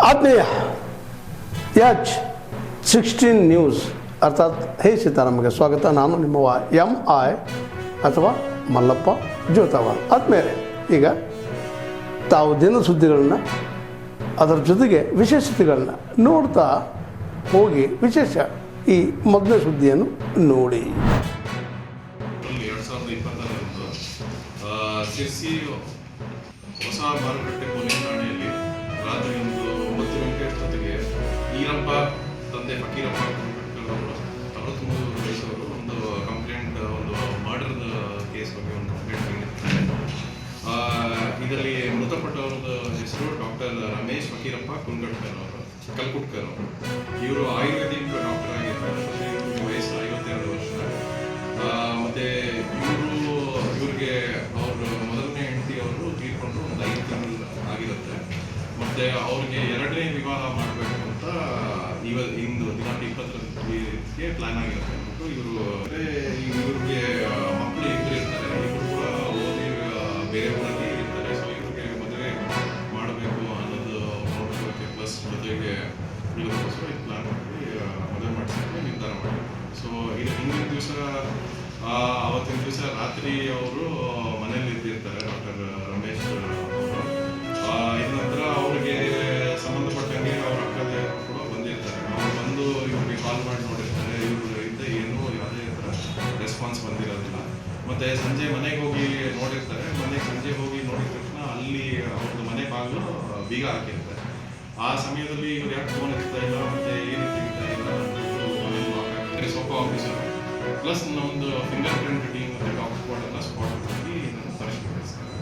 ಆತ್ಮೀಯ H16 news ಅರ್ಥಾತ್ ಹೇ ಸೀತಾರಾಮಗೆ ಸ್ವಾಗತ. ನಾನು ನಿಮ್ಮವ MI ಅಥವಾ ಮಲ್ಲಪ್ಪ ಜೋತಾವಾಲ್. ಆದ್ಮೇಲೆ ಈಗ ತಾವು ದಿನ ಸುದ್ದಿಗಳನ್ನ ಅದರ ಜೊತೆಗೆ ವಿಶೇಷತೆಗಳನ್ನ ನೋಡ್ತಾ ಹೋಗಿ ವಿಶೇಷ ಈ ಮೊದಲನೇ ಸುದ್ದಿಯನ್ನು ನೋಡಿ. 2024 ಶಿರ್ಸಿ ಹೊಸ ಮಾರುಕಟ್ಟೆ ಪೊಲೀಸ್ ಠಾಣೆಯಲ್ಲಿ ರಾತ್ರಿ 9 ಗಂಟೆ ಹೊತ್ತಿಗೆ ಈರಪ್ಪ ತಂದೆ ಫಕೀರಪ್ಪ ಅವರು 63 ವಯಸ್ಸವರು ಒಂದು ಕಂಪ್ಲೇಂಟ್, ಒಂದು ಮರ್ಡರ್ದ ಕೇಸ್ ಬಗ್ಗೆ ಒಂದು ಕಂಪ್ಲೇಂಟ್ ನೀಡಿದ್ದಾರೆ. ಇದರಲ್ಲಿ ಮೃತಪಟ್ಟವರದ ಹೆಸರು ಡಾಕ್ಟರ್ ರಮೇಶ್ ಫಕೀರಪ್ಪ ಕಲ್ಕುಟ್ಕರ್ ಅವರು. ಇವರು ಆಯುರ್ವೇದಿಕ್ ಡಾಕ್ಟರ್ ಆಗಿರ್ತಾರೆ. ಇವ್ರಿಗೆ ವಯಸ್ಸು 52 ವರ್ಷ. ಮತ್ತು ಇವ್ರಿಗೆ ಅವ್ರ ಮೊದಲನೇ ಹೆಂಡತಿ ಅವರು ತೀರ್ಕೊಂಡು ಒಂದು 5 ತಿಂಗಳು ಆಗಿರುತ್ತೆ. ಮತ್ತು ಅವ್ರಿಗೆ 2ನೇ ವಿವಾಹ ಮಾಡಬೇಕು ಅಂತ ಇಂದು ದಿನಾಂಕ 20ಕ್ಕೆ ಪ್ಲಾನ್ ಆಗಿರುತ್ತೆ ಅಂದ್ಬಿಟ್ಟು ಇವ್ರಿಗೆ ಮಕ್ಕಳು ಇಬ್ಬರು ಇರ್ತಾರೆ. ಇಬ್ಬರು ಕೂಡ ಓದಿ ಬೇರೆ ಊರಲ್ಲಿ ಇರ್ತಾರೆ. ಸೊ ಇವ್ರಿಗೆ ಮದುವೆ ಮಾಡಬೇಕು ಅನ್ನೋದು ನೋಡ್ಕೊಳ್ಳೋಕ್ಕೆ ಪ್ಲಸ್ ಜೊತೆಗೆ ಇದಕ್ಕೋಸ್ಕರ ಇದು ಪ್ಲಾನ್ ಮಾಡಿ ಮದುವೆ ಮಾಡಿಸೋಕ್ಕೆ ನಿರ್ಧಾರ ಮಾಡಿ. ಸೊ ಇದು ಹಿಂದಿನ ದಿವಸ ಅವತ್ತಿನ ದಿವಸ ರಾತ್ರಿ ಅವರು ಮನೇಲಿ ಇದ್ದಿರ್ತಾರೆ ಡಾಕ್ಟರ್ ರಮೇಶ್ ಅವರು. ಇದ ನಂತರ ಅವ್ರಿಗೆ ಸಂಬಂಧಪಟ್ಟಂಗೆ ಅವ್ರ ಅಕ್ಕದ ಕೂಡ ಬಂದಿರ್ತಾರೆ. ಅವ್ರು ಬಂದು ಇವ್ರಿಗೆ ಕಾಲ್ ಮಾಡಿ ನೋಡಿರ್ತಾರೆ. ಇವರಿಂದ ಏನೂ ಯಾವುದೇ ಥರ ರೆಸ್ಪಾನ್ಸ್ ಬಂದಿರೋದಿಲ್ಲ. ಮತ್ತು ಸಂಜೆ ಮನೆಗೆ ಹೋಗಿ ನೋಡಿರ್ತಾರೆ. ಸಂಜೆ ಹೋಗಿ ನೋಡಿದ ತಕ್ಷಣ ಅಲ್ಲಿ ಅವ್ರದ್ದು ಮನೆ ಬಾಗಿಲು ಬೀಗ ಹಾಕಿರ್ತಾರೆ. ಆ ಸಮಯದಲ್ಲಿ ಇವ್ರು ಯಾಕೆ ಫೋನ್ ಎತ್ತಾ ಇಲ್ಲ ಮತ್ತು ಏನು ತೆಗಿತಾ ಇಲ್ಲ ಅಂದ್ಬಿಟ್ಟು ಸೋಫಾ ಆಫೀಸರ್ ಪ್ಲಸ್ ಒಂದು ಫಿಂಗರ್ ಪ್ರಿಂಟ್ ಟೀಮ್ ಮತ್ತು ಡಾಗ್ ಸ್ಕ್ವಾಡ್ ಎಲ್ಲ ಸ್ಪಾಟ್ ಹೋಗಿ ಇದನ್ನು ಪರಿಶೀಲಿಸ್ತಾರೆ.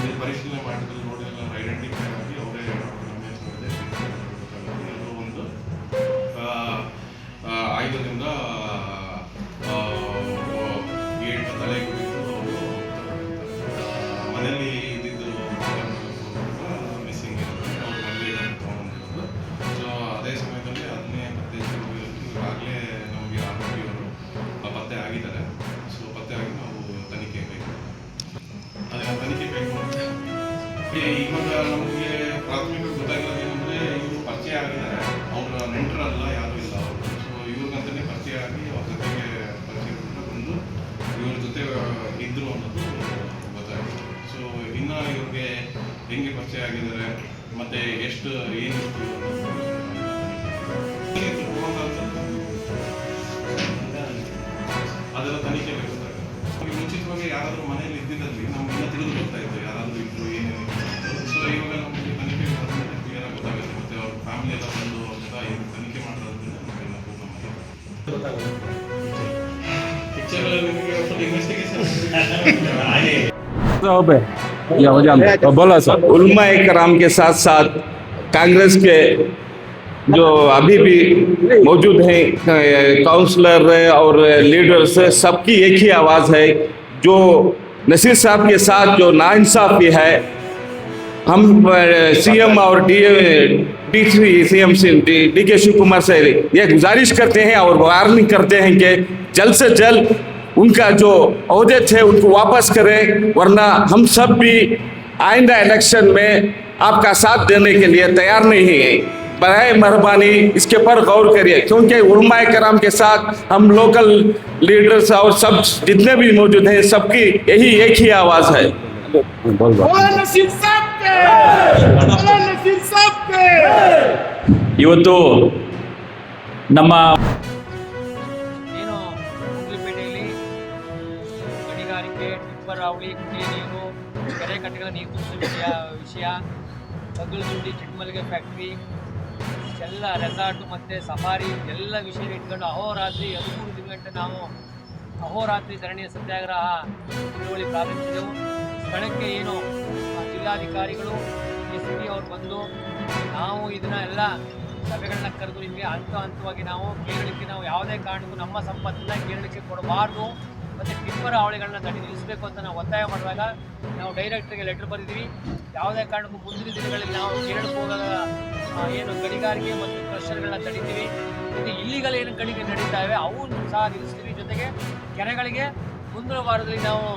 ಇದು ಪರಿಶೀಲನೆ ಮಾಡಿದಲ್ಲಿ ನೋಡಿಲ್ಲ ಐಡೆಂಟಿಫೈ ಆಗಿ ಅವರೇ ರಮೇಶ್ ನೋಡಿದೆ ಎಲ್ಲರೂ ಒಂದು ಆಯುಧದಿಂದ ಗೇಟ್ ತಲೆ ಕುಡಿದು ಅವರು ಮನೆಯಲ್ಲಿ ಇದ್ದಿದ್ದು ಮಿಸ್ಸಿಂಗ್ ಇರುತ್ತೆ. ಅವ್ರು ಮನೆಯಲ್ಲಿ ತೊಗೊಂಡಿರೋದು. ಸೊ ಅದೇ ಸಮಯದಲ್ಲಿ ಅದನ್ನೇ ಪತ್ತೆ ಈಗಾಗಲೇ ನಮಗೆ ಆರೋಪಿಯವರು ಪತ್ತೆ ಆಗಿದ್ದಾರೆ. ಸೊ ಪತ್ತೆ ಆಗಿ ನಾವು ತನಿಖೆ ಬೇಕು, ಅದನ್ನು ತನಿಖೆ ಬೇಕು ಅಂತ ಇವಾಗ ನಮಗೆ ಪ್ರಾಥಮಿಕ ಗೊತ್ತಾಗಿರೋದು ಏನಂದರೆ ಇವರು ಪರಿಚಯ ಆಗಿದ್ದಾರೆ. ಅವರ ನೆಂಟರಲ್ಲ, ಯಾರೂ ಇಲ್ಲ ಅವರು. ಸೊ ಇವ್ರಿಗಂತಲೇ ಪರಿಚಯ ಆಗಿ ಅವ್ರ ಜೊತೆಗೆ ಪರಿಚಯ ಬಂದು ಇವ್ರ ಜೊತೆ ಇದ್ದರು ಅನ್ನೋದು ಗೊತ್ತಾಗಿದೆ. ಸೊ ಇನ್ನು ಇವ್ರಿಗೆ ಹೆಂಗೆ ಪರಿಚಯ ಆಗಿದ್ದಾರೆ ಮತ್ತು ಎಷ್ಟು ಏನಿತ್ತು ಅದರ ತನಿಖೆ ಬೇಕಾಗುತ್ತೆ. ಮುಂಚಿತವಾಗಿ ಯಾರಾದರೂ ಮನೆಯಲ್ಲಿ ಇದ್ದಿದ್ದಲ್ಲಿ ನಮಗೆಲ್ಲ ತಿಳಿದು ಬರ್ತಾ ಇತ್ತು ಯಾರಾದರೂ ಇದ್ರು ಏನೇನು. ಸೊ ಇವಾಗ ನಮಗೆ ತನಿಖೆ ಕ್ಲಿಯರ್ ಆಗಿ ಗೊತ್ತಾಗುತ್ತೆ. ಮತ್ತು ಅವ್ರ ಫ್ಯಾಮಿಲಿ ಎಲ್ಲ ಬಂದು ಅವ್ರ ಜೊತೆ ತನಿಖೆ ಮಾಡೋದ್ರಿಂದ ನಮಗೆಲ್ಲ ಪೂರ್ಣ ಮಾಡಿ ಗೊತ್ತಾಗುತ್ತೆ. ಪಿಕ್ಚರ್ ನಿಮಗೆ ಫುಲ್ ಇನ್ವೆಸ್ಟಿಗೇಷನ್ बोला सर उलमा कराम के साथ साथ कांग्रेस के जो अभी भी मौजूद हैं काउंसलर और लीडर्स, सबकी एक ही आवाज़ है. जो नसीर साहब के साथ जो नाइंसाफ़ी है, हम सीएम और डी के शिव कुमार से ये गुजारिश करते हैं और वार्निंग करते हैं कि जल्द से जल्द उनका जो ओहदे थे उनको वापस करें, वरना हम सब भी आइंदा इलेक्शन में आपका साथ देने के लिए तैयार नहीं है. बराए मेहरबानी इसके पर गौर करिए, क्योंकि उलमाए कराम के साथ हम लोकल लीडर्स और सब जितने भी मौजूद हैं सबकी यही एक ही आवाज़ है. ಇವತ್ತು ನಮ್ಮ ಗಣಿಗಾರಿಕೆ, ಟಿಪ್ಪರ್ ಹಾವಳಿ, ಕುಡಿಯ ನೀರು, ಕೆರೆ ಕಟ್ಟೆಗಳ ನೀರು ತುಂಬಿಸುವ ವಿಷಯ, ಬಗಲದುಂಡಿ ಚಿಕ್ಕಮಲ್ಲಿಗೆ ಫ್ಯಾಕ್ಟ್ರಿ ಎಲ್ಲ ರೆಸಾರ್ಟು ಮತ್ತು ಸಫಾರಿ ಎಲ್ಲ ವಿಷಯ ಇಟ್ಕೊಂಡು ಅಹೋರಾತ್ರಿ 13 ಗಂಟೆ ನಾವು ಅಹೋರಾತ್ರಿ ಧರಣಿಯ ಸತ್ಯಾಗ್ರಹ ಚಳವಳಿ ಪ್ರಾರಂಭಿಸಿದೆವು. ಸ್ಥಳಕ್ಕೆ ಏನು ಜಿಲ್ಲಾಧಿಕಾರಿಗಳು SP ಅವರು ಬಂದು ನಾವು ಇದನ್ನ ಎಲ್ಲ ಸಭೆಗಳನ್ನ ಕರೆದು ನಿಮಗೆ ಹಂತವಾಗಿ ನಾವು ಕೇರಳಕ್ಕೆ ನಾವು ಯಾವುದೇ ಕಾರಣಕ್ಕೂ ನಮ್ಮ ಸಂಪತ್ತನ್ನ ಕೇರಳಕ್ಕೆ ಕೊಡಬಾರ್ದು ಮತ್ತು ಟಿಪ್ಪರ್ ಹಾವಳಿಗಳನ್ನ ತಡೆ ನಿಲ್ಲಿಸಬೇಕು ಅಂತ ನಾವು ಒತ್ತಾಯ ಮಾಡುವಾಗ ನಾವು ಡೈರೆಕ್ಟರ್ಗೆ ಲೆಟರ್ ಬರೆದಿದ್ವಿ. ಯಾವುದೇ ಕಾರಣಕ್ಕೂ ಮುಂದಿನ ದಿನಗಳಲ್ಲಿ ನಾವು ಕೇರಳಕ್ಕೆ ಹೋಗದ ಏನು ಗಣಿಗಾರಿಕೆ ಮತ್ತು ಕ್ರಷರ್ಗಳನ್ನ ತಡಿತೀವಿ. ಇದು ಇಲ್ಲಿಗಲ್ ಏನು ಗಣಿಗೆ ನಡೀತಾವೆ ಅವನ್ನು ಸಹ ನಿಲ್ಲಿಸ್ತೀವಿ. ಜೊತೆಗೆ ಕೆರೆಗಳಿಗೆ ಮುಂದಿನ ವಾರದಲ್ಲಿ ನಾವು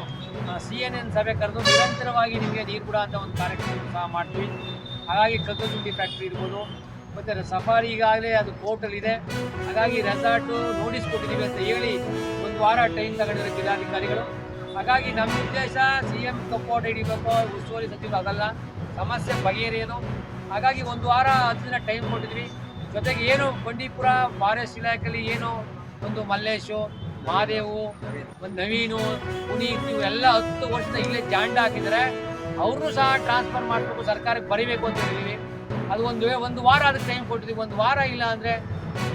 CNN ಸಭೆ ಕರೆದು ನಿರಂತರವಾಗಿ ನಿಮಗೆ ನೀರು ಕೂಡ ಅಂತ ಒಂದು ಕಾರ್ಯಕ್ರಮ ಸಹ ಮಾಡ್ತೀವಿ. ಹಾಗಾಗಿ ಕಗ್ಗಲುಂಡಿ ಫ್ಯಾಕ್ಟ್ರಿ ಇರ್ಬೋದು, ಮತ್ತು ಸಫಾರಿ ಈಗಾಗಲೇ ಅದು ಕೋರ್ಟಲ್ಲಿದೆ. ಹಾಗಾಗಿ ರೆಸಾರ್ಟು ನೋಟಿಸ್ ಕೊಟ್ಟಿದ್ದೀವಿ ಅಂತ ಹೇಳಿ 1 ವಾರ ಟೈಮ್ ತಗೊಂಡಿದ್ದಾರೆ ಜಿಲ್ಲಾಧಿಕಾರಿಗಳು. ಹಾಗಾಗಿ ನಮ್ಮ ಉದ್ದೇಶ CM ಕಪ್ಪೋಟ ಹಿಡಿಬೇಕು, ಉಸ್ತುವಾರಿ ಸಚಿವರು ಅದಲ್ಲ, ಸಮಸ್ಯೆ ಬಗೆಹರಿಯೋದು. ಹಾಗಾಗಿ 1 ವಾರ 10 ದಿನ ಟೈಮ್ ಕೊಟ್ಟಿದ್ವಿ. ಜೊತೆಗೆ ಏನು ಬಂಡೀಪುರ ಫಾರೆಸ್ಟ್ ಇಲಾಖೆಯಲ್ಲಿ ಏನು ಒಂದು ಮಲ್ಲೇಶು, ಮಹಾದೇವು, ಒಂದು ನವೀನು, ಪುನೀತ್ ಇವೆಲ್ಲ 10 ವರ್ಷದ ಇಲ್ಲೇ ಜಾಂಡ ಹಾಕಿದರೆ ಅವ್ರನ್ನೂ ಸಹ ಟ್ರಾನ್ಸ್ಫರ್ ಮಾಡಬೇಕು, ಸರ್ಕಾರಕ್ಕೆ ಬರೀಬೇಕು ಅಂತ ಹೇಳಿದ್ದೀವಿ. ಅದು 1 ವಾರ ಅದಕ್ಕೆ ಟೈಮ್ ಕೊಟ್ಟಿದ್ದೀವಿ. 1 ವಾರ ಇಲ್ಲ ಅಂದರೆ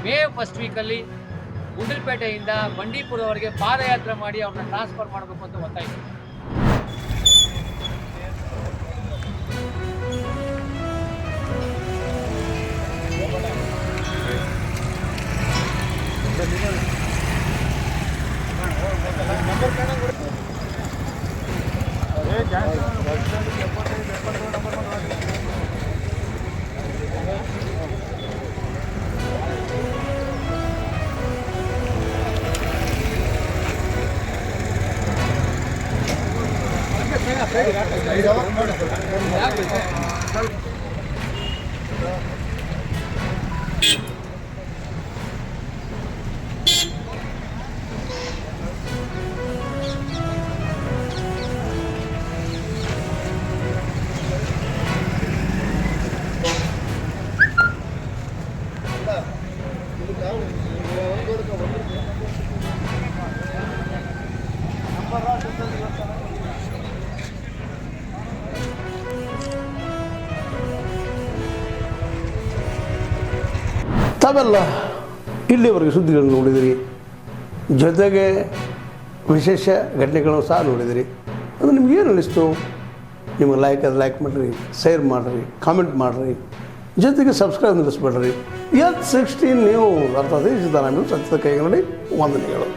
ಮೇ ಫಸ್ಟ್ ವೀಕಲ್ಲಿ ಗುಂಡಲಪೇಟೆಯಿಂದ ಬಂಡೀಪುರದವರೆಗೆ ಪಾದಯಾತ್ರೆ ಮಾಡಿ ಅವ್ರನ್ನ ಟ್ರಾನ್ಸ್ಫರ್ ಮಾಡಬೇಕು ಅಂತ ಒತ್ತಾಯಿಸ್ತೀವಿ. ತಾವೆಲ್ಲ ಇಲ್ಲಿವರೆಗೆ ಸುದ್ದಿಗಳನ್ನು ನೋಡಿದಿರಿ, ಜೊತೆಗೆ ವಿಶೇಷ ಘಟನೆಗಳನ್ನು ಸಹ ನೋಡಿದಿರಿ. ಅದು ನಿಮ್ಗೇನು ಅನ್ನಿಸ್ತು? ನಿಮಗೆ ಲೈಕ್ ಮಾಡಿರಿ, ಶೇರ್ ಮಾಡಿರಿ, ಕಾಮೆಂಟ್ ಮಾಡಿರಿ, ಜೊತೆಗೆ ಸಬ್ಸ್ಕ್ರೈಬ್ ನಿಲ್ಲಿಸ್ಬೇಡ್ರಿ. H16 ನ್ಯೂಸ್ ಅರ್ಥಾತ್ ಸತ್ಯದ ಕೈಗಳಲ್ಲಿ ವಂದನೆಗಳು.